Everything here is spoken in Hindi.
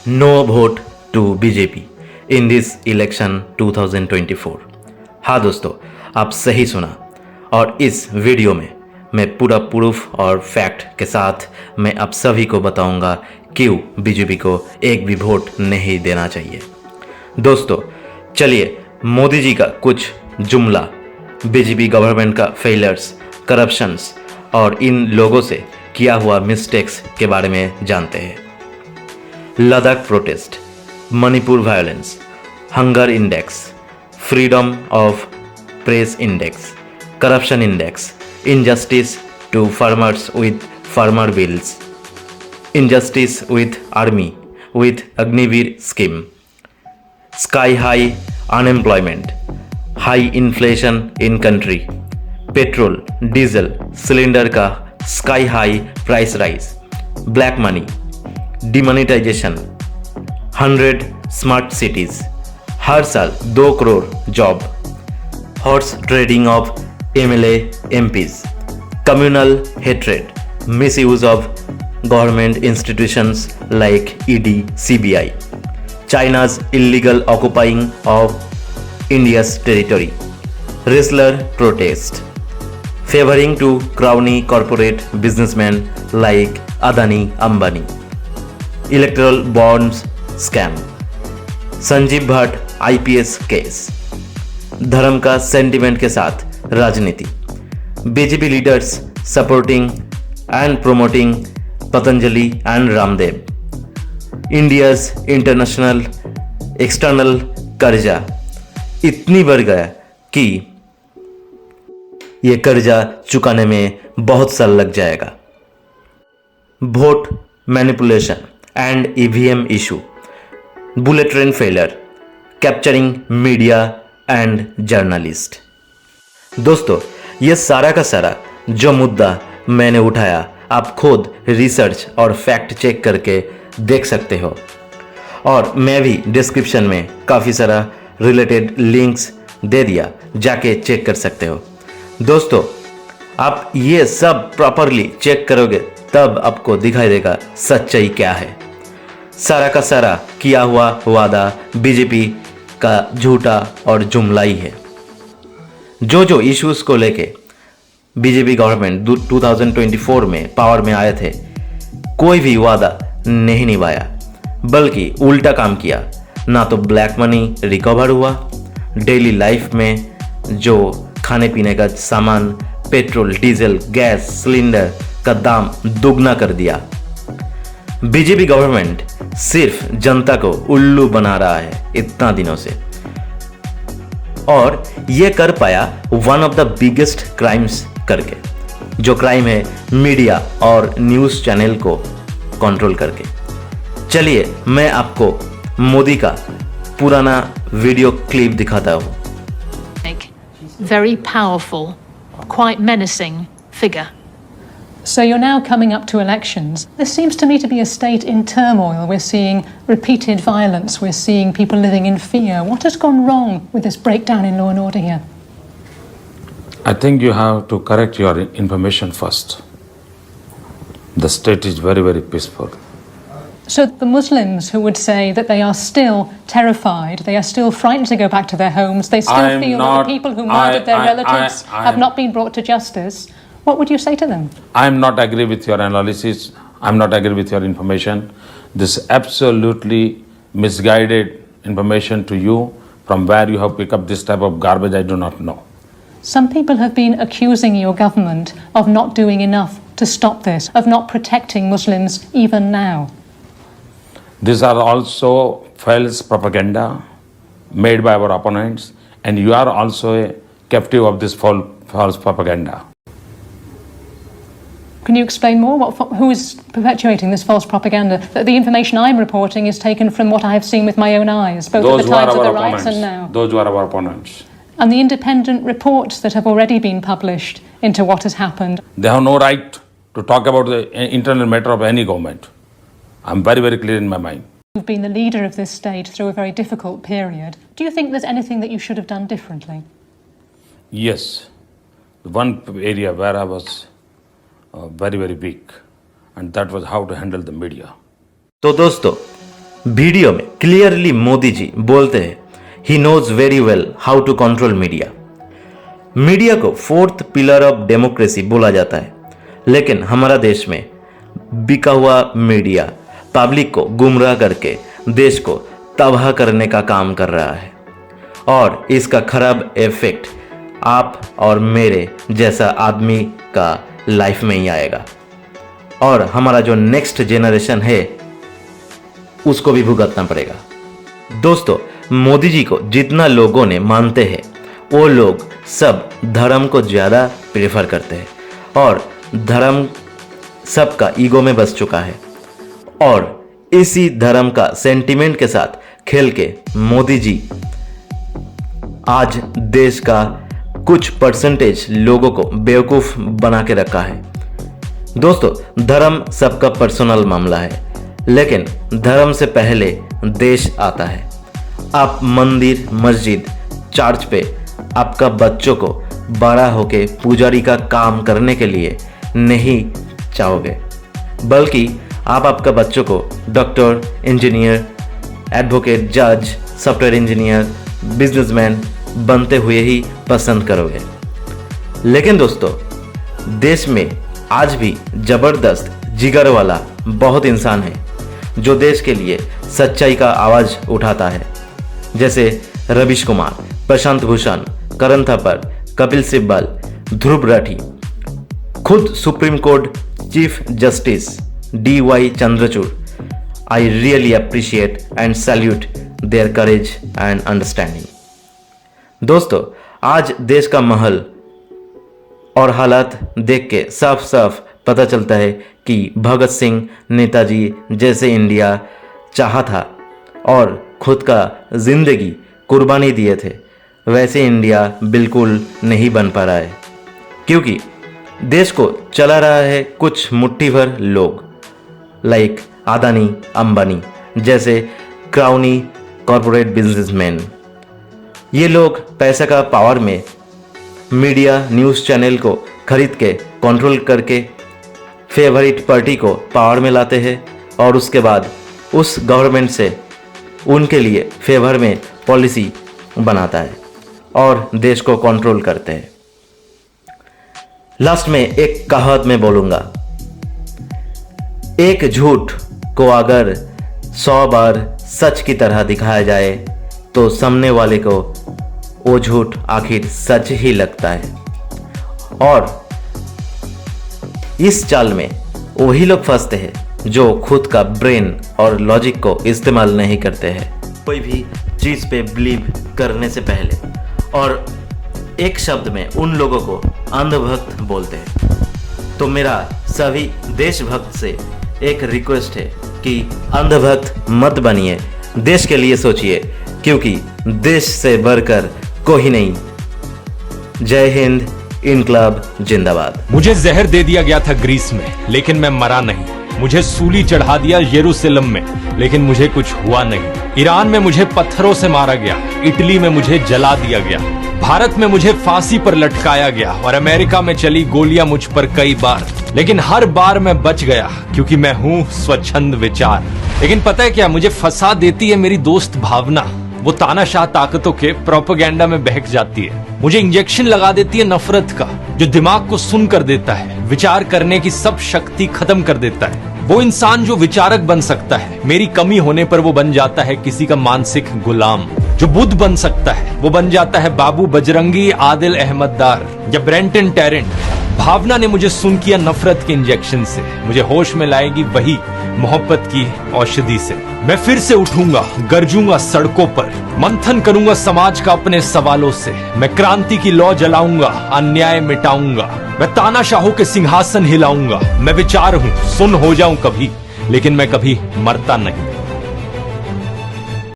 No vote to BJP in this election 2024। हाँ दोस्तों, आप सही सुना। और इस वीडियो में मैं पूरा प्रूफ और फैक्ट के साथ मैं आप सभी को बताऊंगा क्यों बीजेपी को एक भी वोट नहीं देना चाहिए। दोस्तों चलिए मोदी जी का कुछ जुमला, बीजेपी गवर्नमेंट का फेलियर्स, करप्शंस और इन लोगों से किया हुआ मिस्टेक्स के बारे में जानते हैं। Ladakh protest, Manipur violence, hunger index, freedom of press index, corruption index, injustice to farmers with farmer bills, injustice with army with Agniveer scheme, sky high unemployment, high inflation in country, petrol diesel cylinder का sky high price rise, black money, demonetization, 100 smart cities, हर साल 2 crore job, horse trading of MLA MPs, communal hatred, misuse of government institutions like ED, CBI, China's illegal occupying of India's territory, wrestler protest, favoring to crony corporate businessmen like Adani Ambani, electoral bonds scam, Sanjeev Bhatt IPS case, धर्म का सेंटिमेंट के साथ राजनीति, BJP leaders supporting and promoting Patanjali and Ramdev, India's international external कर्जा इतनी बढ़ गया कि ये कर्जा चुकाने में बहुत साल लग जाएगा, vote manipulation and EVM issue, bullet train failure, capturing media and journalist. दोस्तों ये सारा का सारा जो मुद्दा मैंने उठाया आप खुद रिसर्च और फैक्ट चेक करके देख सकते हो, और मैं भी डिस्क्रिप्शन में काफ़ी सारा रिलेटेड लिंक्स दे दिया, जाके चेक कर सकते हो। दोस्तों आप ये सब प्रॉपरली चेक करोगे तब आपको दिखाई देगा सच्चाई क्या है। सारा का सारा किया हुआ वादा बीजेपी का झूठा और जुमला ही है। जो इश्यूज को लेके बीजेपी गवर्नमेंट 2024 में पावर में आए थे, कोई भी वादा नहीं निभाया, बल्कि उल्टा काम किया। ना तो ब्लैक मनी रिकवर हुआ, डेली लाइफ में जो खाने पीने का सामान, पेट्रोल डीजल गैस सिलेंडर का दाम दुगना कर दिया। बीजेपी गवर्नमेंट सिर्फ जनता को उल्लू बना रहा है इतना दिनों से, और ये कर पाया one of the biggest crimes करके, जो क्राइम है मीडिया और न्यूज़ चैनल को कंट्रोल करके। चलिए मैं आपको मोदी का पुराना वीडियो क्लिप दिखाता हूँ। Very powerful, quite menacing figure. So you're now coming up to elections. This seems to me to be a state in turmoil. We're seeing repeated violence. We're seeing people living in fear. What has gone wrong with this breakdown in law and order here? I think you have to correct your information first. The state is very, very peaceful. So the Muslims who would say that they are still terrified, they are still frightened to go back to their homes, they still feel that the people who murdered their relatives have not been brought to justice, what would you say to them? I am not agree with your analysis. I am not agree with your information. This is absolutely misguided information to you. From where you have picked up this type of garbage, I do not know. Some people have been accusing your government of not doing enough to stop this, of not protecting Muslims even now. These are also false propaganda made by our opponents, and you are also a captive of this false propaganda. Can you explain more? Who is perpetuating this false propaganda? The information I'm reporting is taken from what I have seen with my own eyes, both at the times of the riots and now. Those who are our opponents. And the independent reports that have already been published into what has happened. They have no right to talk about the internal matter of any government. I'm very, very clear in my mind. You've been the leader of this state through a very difficult period. Do you think there's anything that you should have done differently? Yes. One area where I was very, very weak, and that was how to handle the media. तो दोस्तों वीडियो में क्लियरली मोदी जी बोलते हैं he knows very well how to control media. Media को फोर्थ पिलर ऑफ डेमोक्रेसी बोला जाता है, लेकिन हमारा देश में बिका हुआ मीडिया पब्लिक को गुमराह करके देश को तबाह करने का काम कर रहा है और इसका खराब इफेक्ट आप और मेरे जैसा आदमी का लाइफ में ही आएगा और हमारा जो नेक्स्ट जेनरेशन है उसको भी भुगतना पड़ेगा। दोस्तों, मोदी जी को जितना लोगों ने मानते हैं वो लोग सब धर्म को ज़्यादा प्रेफर करते हैं और धर्म सबका ईगो में बस चुका है और इसी धर्म का सेंटिमेंट के साथ खेल के मोदी जी आज देश का कुछ परसेंटेज लोगों को बेवकूफ़ बना के रखा है। दोस्तों, धर्म सबका पर्सनल मामला है, लेकिन धर्म से पहले देश आता है। आप मंदिर, मस्जिद, चर्च पे आपका बच्चों को बड़ा होके पुजारी का काम करने के लिए नहीं चाहोगे, बल्कि आप आपका बच्चों को डॉक्टर, इंजीनियर, एडवोकेट, जज, सॉफ्टवेयर इंजीनियर, बिजनेसमैन बनते हुए ही पसंद करोगे। लेकिन दोस्तों, देश में आज भी ज़बरदस्त जिगर वाला बहुत इंसान है जो देश के लिए सच्चाई का आवाज़ उठाता है, जैसे रवीश कुमार, प्रशांत भूषण, करण थापर, कपिल सिब्बल, ध्रुव राठी, खुद supreme court chief justice DY Chandrachud. I really appreciate and salute there courage and understanding. दोस्तों, आज देश का महल और हालात देख के साफ साफ पता चलता है कि भगत सिंह, नेताजी जैसे इंडिया चाहा था और खुद का जिंदगी कुर्बानी दिए थे, वैसे इंडिया बिल्कुल नहीं बन पा रहा है, क्योंकि देश को चला रहा है कुछ मुट्ठी भर लोग लाइक अदानी, अंबानी जैसे क्राउनी कॉरपोरेट बिजनेसमैन। ये लोग पैसा का पावर में मीडिया, न्यूज़ चैनल को खरीद के कंट्रोल करके फेवरेट पार्टी को पावर में लाते हैं और उसके बाद उस गवर्नमेंट से उनके लिए फेवर में पॉलिसी बनाता है और देश को कंट्रोल करते हैं। लास्ट में एक कहावत में बोलूँगा, एक झूठ को अगर 100 बार सच की तरह दिखाया जाए तो सामने वाले को वो झूठ आखिर सच ही लगता है और इस चाल में वही लोग फंसते हैं जो खुद का ब्रेन और लॉजिक को इस्तेमाल नहीं करते हैं कोई भी चीज़ पे बिलीव करने से पहले, और एक शब्द में उन लोगों को अंधभक्त बोलते हैं। तो मेरा सभी देशभक्त से एक रिक्वेस्ट है कि अंधभक्त मत बनिए, देश के लिए सोचिए, क्योंकि देश से बढ़कर कोई नहीं। जय हिंद, इनकलाब जिंदाबाद। मुझे जहर दे दिया गया था ग्रीस में, लेकिन मैं मरा नहीं। मुझे सूली चढ़ा दिया यरूशलेम में, लेकिन मुझे कुछ हुआ नहीं। ईरान में मुझे पत्थरों से मारा गया, इटली में मुझे जला दिया गया, भारत में मुझे फांसी पर लटकाया गया और अमेरिका में चली गोलियां मुझ पर कई बार, लेकिन हर बार मैं बच गया क्योंकि मैं हूँ स्वच्छंद विचार। लेकिन पता है क्या, मुझे फंसा देती है मेरी दोस्त भावना। वो तानाशाह ताकतों के प्रोपेगेंडा में बहक जाती है। मुझे इंजेक्शन लगा देती है नफरत का, जो दिमाग को सुन कर देता है, विचार करने की सब शक्ति खत्म कर देता है। वो इंसान जो विचारक बन सकता है, मेरी कमी होने पर वो बन जाता है किसी का मानसिक गुलाम। जो बुद्ध बन सकता है वो बन जाता है बाबू बजरंगी, आदिल अहमददार या ब्रेंटन टैरेंट। भावना ने मुझे सुन किया नफरत के इंजेक्शन से, मुझे होश में लाएगी वही मोहब्बत की औषधि से। मैं फिर से उठूंगा, गरजूंगा सड़कों पर, मंथन करूंगा समाज का अपने सवालों से। मैं क्रांति की लौ जलाऊंगा, अन्याय मिटाऊंगा, मैं तानाशाहों के सिंहासन हिलाऊंगा। मैं विचार हूँ, सुन हो जाऊं कभी, लेकिन मैं कभी मरता नहीं।